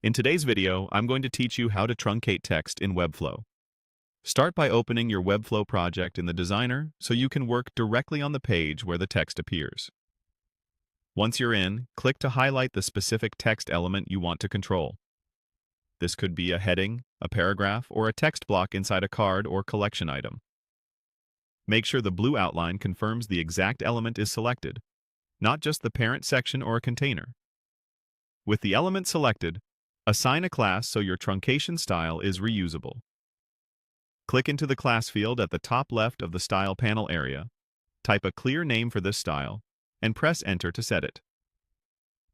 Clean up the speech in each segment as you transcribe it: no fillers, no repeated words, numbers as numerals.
In today's video, I'm going to teach you how to truncate text in Webflow. Start by opening your Webflow project in the designer so you can work directly on the page where the text appears. Once you're in, click to highlight the specific text element you want to control. This could be a heading, a paragraph, or a text block inside a card or collection item. Make sure the blue outline confirms the exact element is selected, not just the parent section or a container. With the element selected, assign a class so your truncation style is reusable. Click into the class field at the top left of the Style panel area, type a clear name for this style, and press Enter to set it.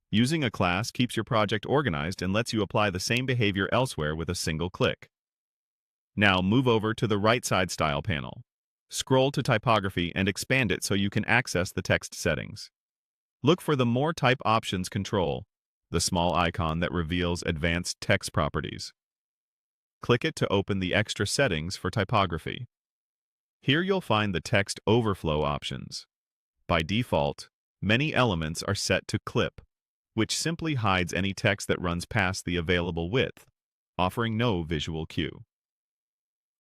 Using a class keeps your project organized and lets you apply the same behavior elsewhere with a single click. Now move over to the right side Style panel. Scroll to Typography and expand it so you can access the text settings. Look for the More Type Options control, the small icon that reveals advanced text properties. Click it to open the extra settings for typography. Here you'll find the text overflow options. By default, many elements are set to clip, which simply hides any text that runs past the available width, offering no visual cue.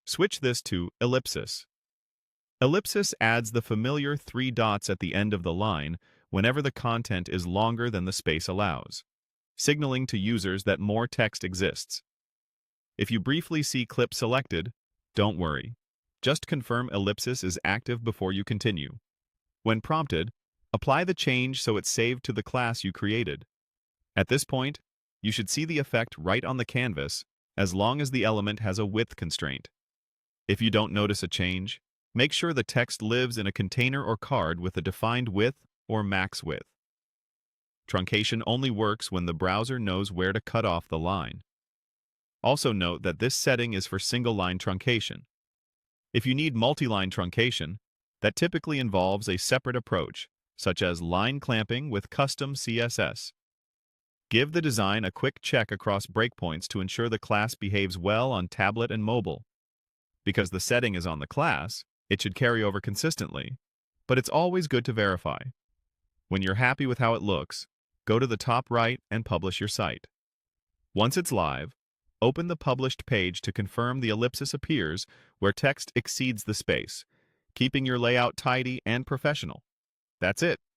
Switch this to Ellipsis. Ellipsis adds the familiar 3 dots at the end of the line whenever the content is longer than the space allows, signaling to users that more text exists. If you briefly see clip selected, don't worry. Just confirm Ellipsis is active before you continue. When prompted, apply the change so it's saved to the class you created. At this point, you should see the effect right on the canvas as long as the element has a width constraint. If you don't notice a change, make sure the text lives in a container or card with a defined width or max width. Truncation only works when the browser knows where to cut off the line. Also note that this setting is for single-line truncation. If you need multi-line truncation, that typically involves a separate approach, such as line clamping with custom CSS. Give the design a quick check across breakpoints to ensure the class behaves well on tablet and mobile. Because the setting is on the class, it should carry over consistently, but it's always good to verify. When you're happy with how it looks, go to the top right and publish your site. Once it's live, open the published page to confirm the ellipsis appears where text exceeds the space, keeping your layout tidy and professional. That's it.